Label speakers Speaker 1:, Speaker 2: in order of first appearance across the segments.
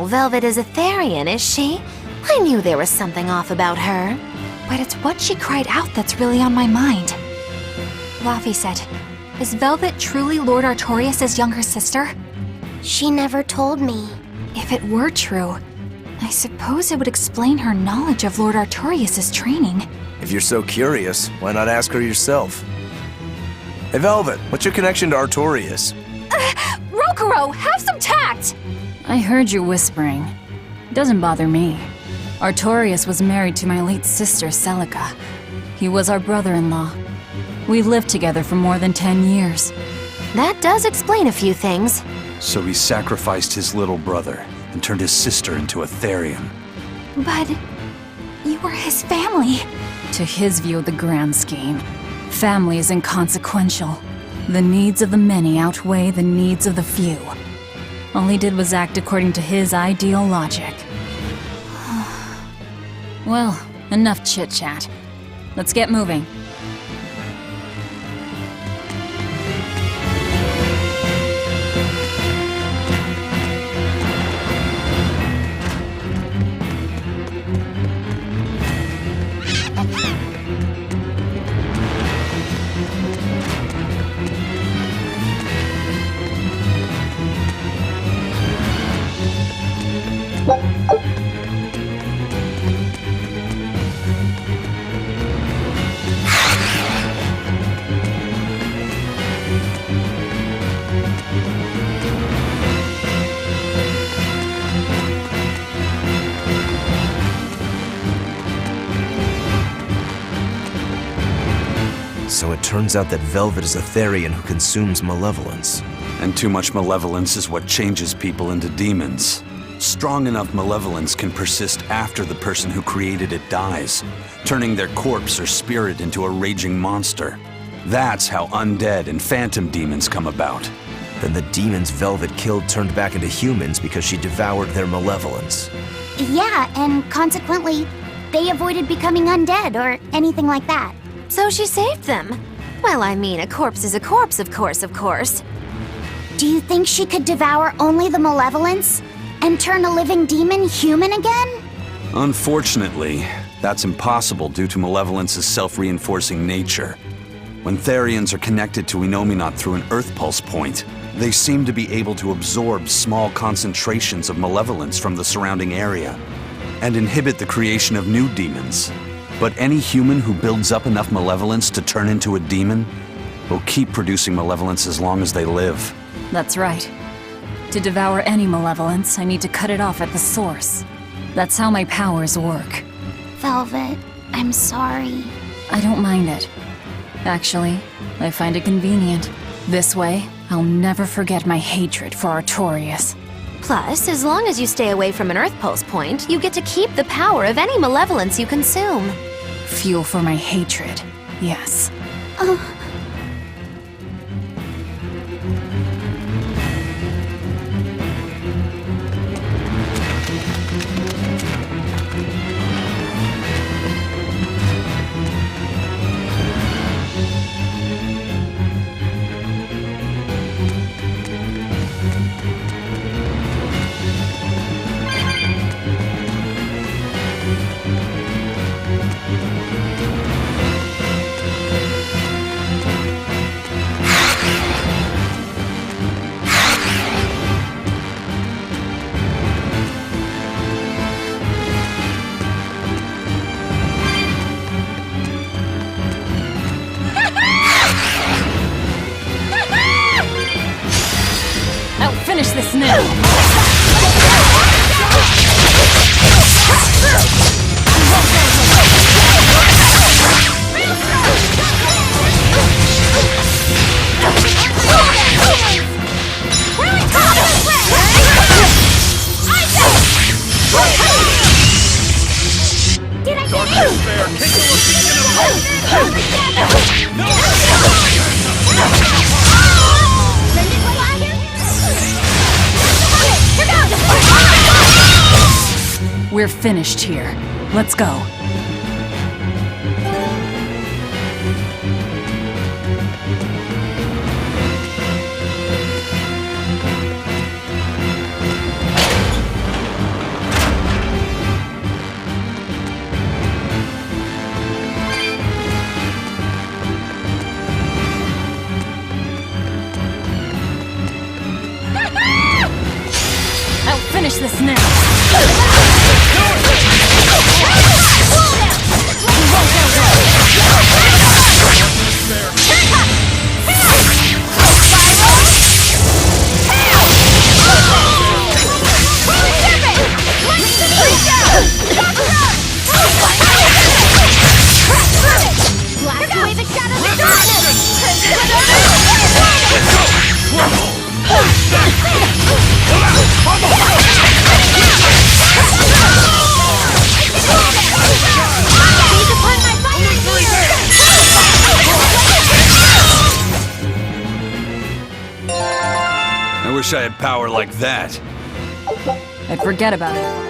Speaker 1: Velvet is Etherian, is she? I knew there was something off about her.
Speaker 2: But it's what she cried out that's really on my mind. Laufey said, is Velvet truly Lord Artorias' younger sister?
Speaker 3: She never told me.
Speaker 2: If it were true, I suppose it would explain her knowledge of Lord Artorias' training.
Speaker 4: If you're so curious, why not ask her yourself? Hey Velvet, what's your connection to Artorias?
Speaker 2: Rokuro, have some tact!
Speaker 5: I heard you whispering. Doesn't bother me. Artorias was married to my late sister, Celica. He was our brother-in-law. We've lived together for more than 10 years.
Speaker 1: That does explain a few things.
Speaker 6: So he sacrificed his little brother and turned his sister into a Therian.
Speaker 2: But you were his family.
Speaker 5: To his view of the grand scheme, family is inconsequential. The needs of the many outweigh the needs of the few. All he did was act according to his ideal logic. Well, enough chit-chat. Let's get moving.
Speaker 4: So it turns out that Velvet is a Therian who consumes malevolence.
Speaker 6: And too much malevolence is what changes people into demons. Strong enough malevolence can persist after the person who created it dies, turning their corpse or spirit into a raging monster. That's how undead and phantom demons come about.
Speaker 4: Then the demons Velvet killed turned back into humans because she devoured their malevolence.
Speaker 3: Yeah, and consequently, they avoided becoming undead or anything like that.
Speaker 1: So she saved them. Well, I mean, a corpse is a corpse, of course.
Speaker 3: Do you think she could devour only the malevolence and turn a living demon human again?
Speaker 6: Unfortunately, that's impossible due to malevolence's self-reinforcing nature. When Therians are connected to Enominat through an Earth Pulse point, they seem to be able to absorb small concentrations of malevolence from the surrounding area and inhibit the creation of new demons. But any human who builds up enough malevolence to turn into a demon will keep producing malevolence as long as they live.
Speaker 5: That's right. To devour any malevolence, I need to cut it off at the source. That's how my powers work.
Speaker 3: Velvet, I'm sorry.
Speaker 5: I don't mind it. Actually, I find it convenient. This way, I'll never forget my hatred for Artorias.
Speaker 1: Plus, as long as you stay away from an Earth Pulse point, you get to keep the power of any malevolence you consume.
Speaker 5: Fuel for my hatred, yes. I'll finish this now! We're finished here. Let's go. finish this now!
Speaker 6: I wish I had power like that.
Speaker 5: I'd forget about it.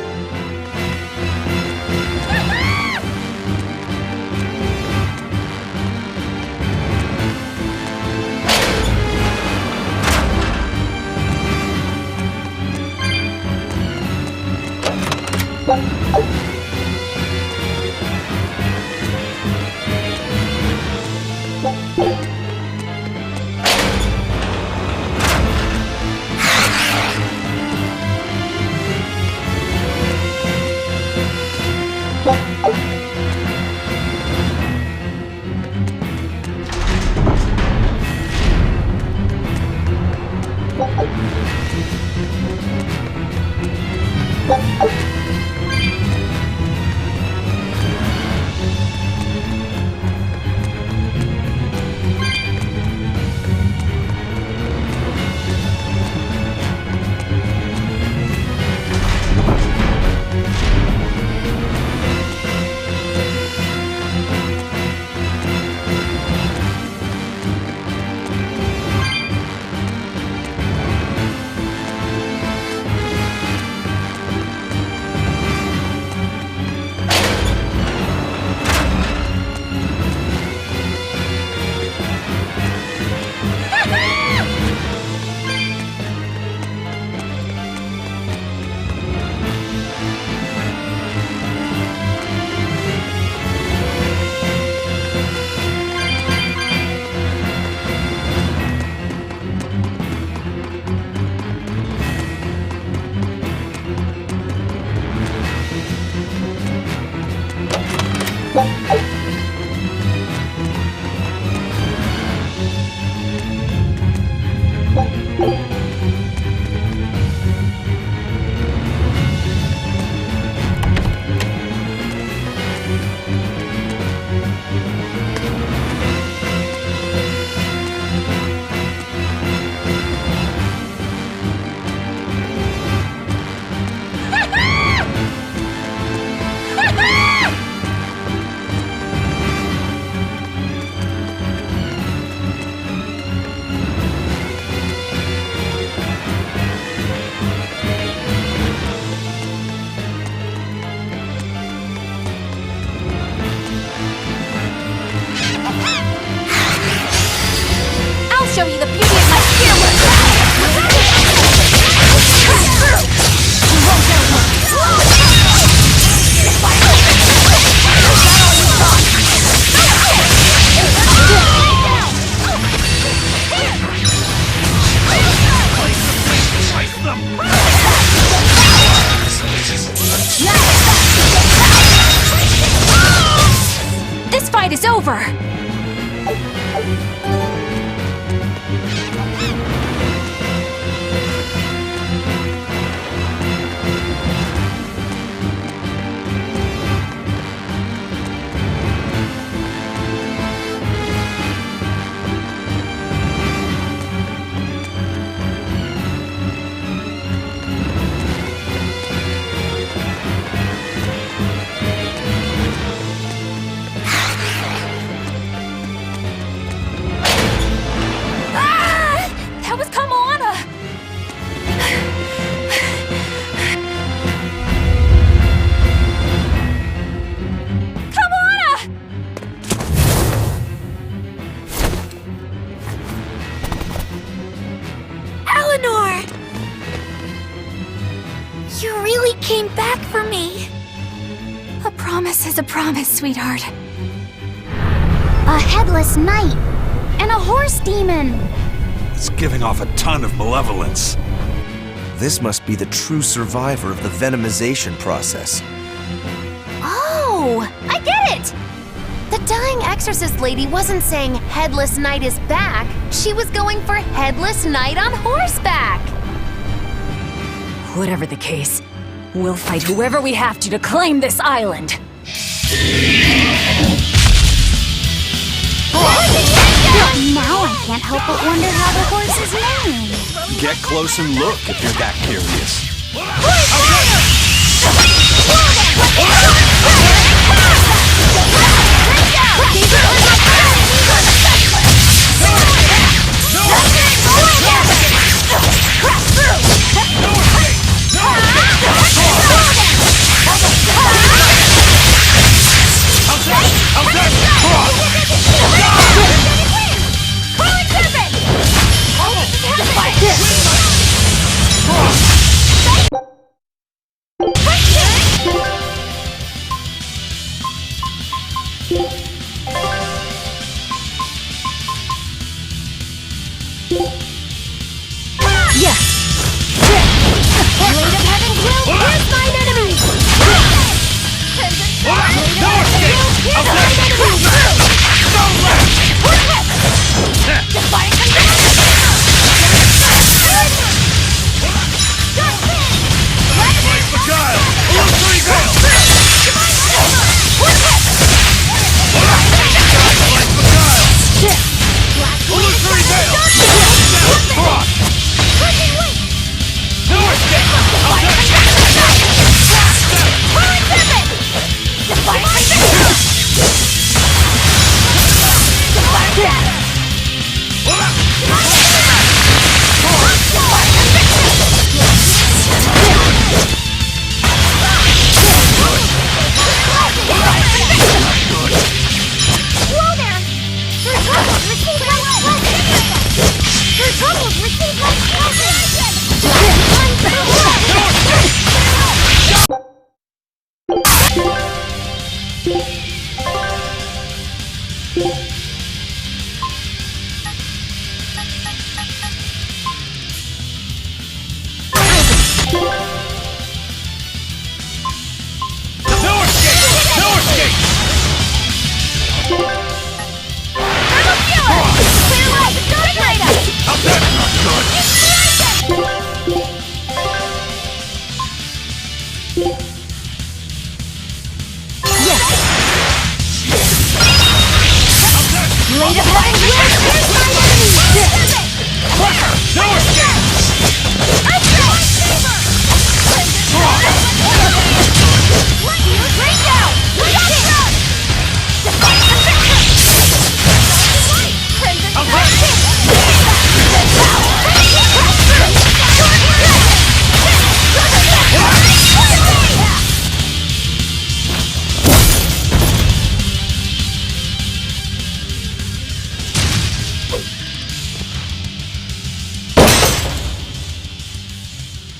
Speaker 2: Show you the beauty of my spearwork! This fight is over! You really came back for me. A promise is a promise, sweetheart.
Speaker 3: A headless knight and a horse demon.
Speaker 6: It's giving off a ton of malevolence.
Speaker 4: This must be the true survivor of the venomization process.
Speaker 1: Oh, I get it! The dying exorcist lady wasn't saying Headless Knight is back. She was going for Headless Knight on horseback.
Speaker 5: Whatever the case, we'll fight whoever we have to claim this island.
Speaker 3: Now I can't help but wonder how the horse is named.
Speaker 6: Get close and look if you're that curious.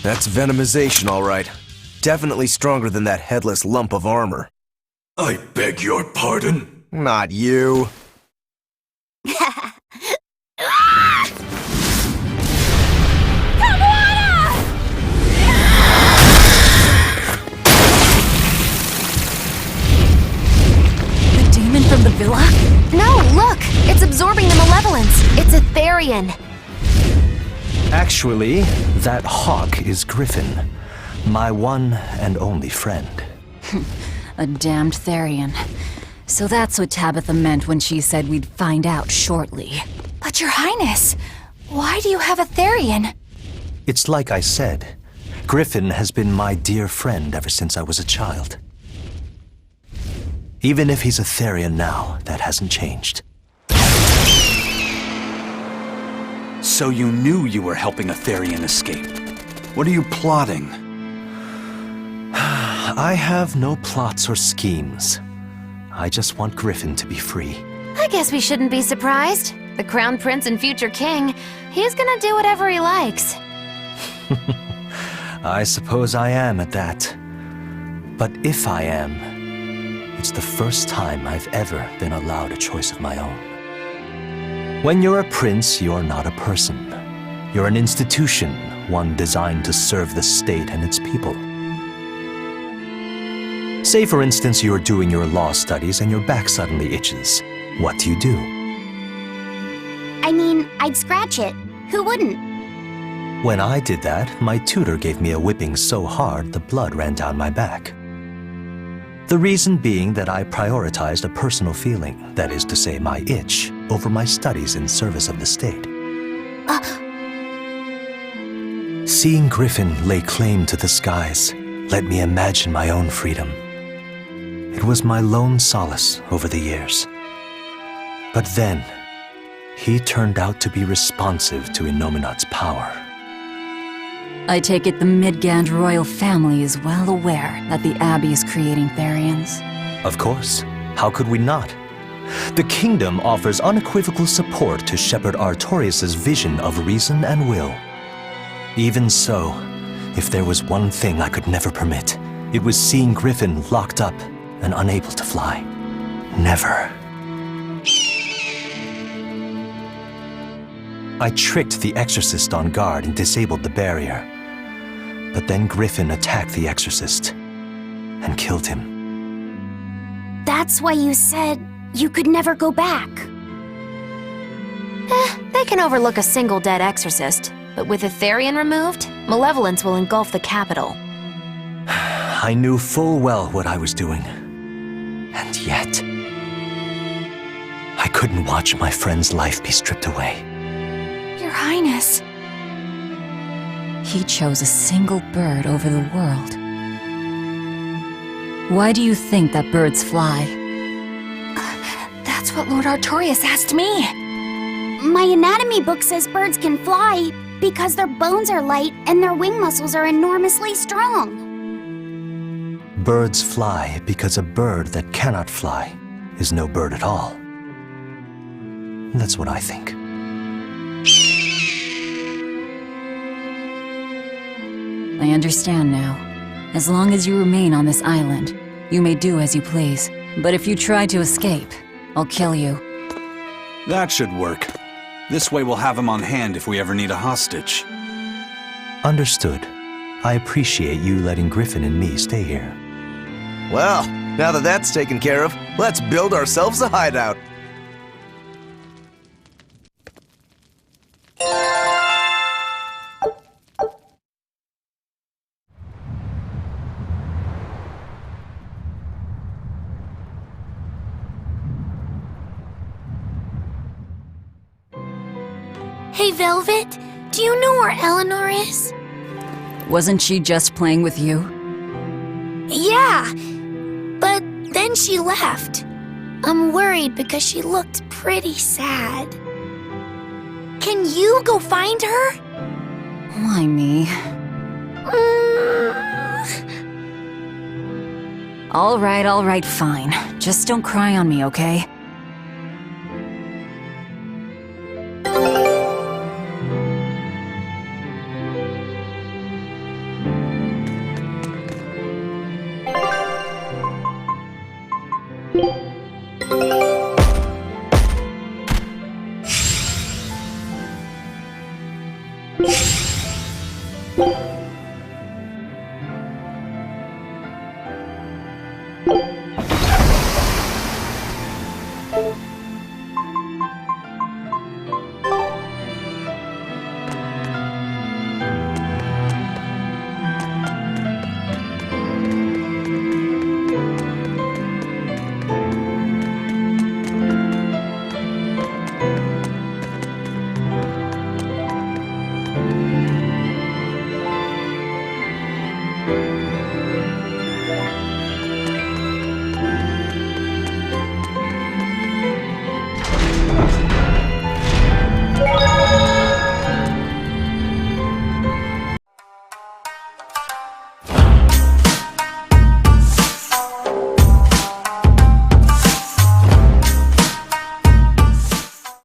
Speaker 4: That's venomization, all right. Definitely stronger than that headless lump of armor.
Speaker 7: I beg your pardon?
Speaker 4: Not you.
Speaker 5: The demon from the villa?
Speaker 1: No, look! It's absorbing the malevolence. It's a Therian.
Speaker 8: Actually, that hawk is Griffin, my one and only friend.
Speaker 5: A damned Therian. So that's what Tabitha meant when she said we'd find out shortly.
Speaker 2: But Your Highness, why do you have a Therian?
Speaker 8: It's like I said, Griffin has been my dear friend ever since I was a child. Even if he's a Therian now, that hasn't changed.
Speaker 6: So you knew you were helping a Therian escape. What are you plotting?
Speaker 8: I have no plots or schemes. I just want Griffin to be free.
Speaker 1: I guess we shouldn't be surprised. The Crown Prince and future king, he's gonna do whatever he likes.
Speaker 8: I suppose I am at that. But if I am, it's the first time I've ever been allowed a choice of my own. When you're a prince, you're not a person. You're an institution, one designed to serve the state and its people. Say, for instance, you're doing your law studies and your back suddenly itches. What do you do?
Speaker 3: I mean, I'd scratch it. Who wouldn't?
Speaker 8: When I did that, my tutor gave me a whipping so hard the blood ran down my back. The reason being that I prioritized a personal feeling, that is to say, my itch, over my studies in service of the state. Seeing Griffin lay claim to the skies let me imagine my own freedom. It was my lone solace over the years. But then, he turned out to be responsive to Innominat's power.
Speaker 5: I take it the Midgand royal family is well aware that the Abbey is creating Therians.
Speaker 8: Of course. How could we not? The kingdom offers unequivocal support to Shepherd Artorius' vision of reason and will. Even so, if there was one thing I could never permit, it was seeing Griffin locked up and unable to fly. Never. I tricked the Exorcist on guard and disabled the barrier. But then Griffin attacked the Exorcist and killed him.
Speaker 3: That's why you said you could never go back.
Speaker 1: They can overlook a single dead exorcist, but with a Therian removed, malevolence will engulf the capital.
Speaker 8: I knew full well what I was doing. And yet, I couldn't watch my friend's life be stripped away.
Speaker 2: Your Highness.
Speaker 5: He chose a single bird over the world. Why do you think that birds fly?
Speaker 2: That's what Lord Artorius asked me.
Speaker 3: My anatomy book says birds can fly because their bones are light and their wing muscles are enormously strong.
Speaker 8: Birds fly because a bird that cannot fly is no bird at all. That's what I think.
Speaker 5: I understand now. As long as you remain on this island, you may do as you please. But if you try to escape, I'll kill you.
Speaker 6: That should work. This way we'll have him on hand if we ever need a hostage.
Speaker 8: Understood. I appreciate you letting Griffin and me stay here.
Speaker 4: Well, now that that's taken care of, let's build ourselves a hideout.
Speaker 3: Hey, Velvet, do you know where Eleanor is?
Speaker 5: Wasn't she just playing with you?
Speaker 3: Yeah, but then she left. I'm worried because she looked pretty sad. Can you go find her?
Speaker 5: Why me? All right, fine. Just don't cry on me, okay?
Speaker 3: Thank you.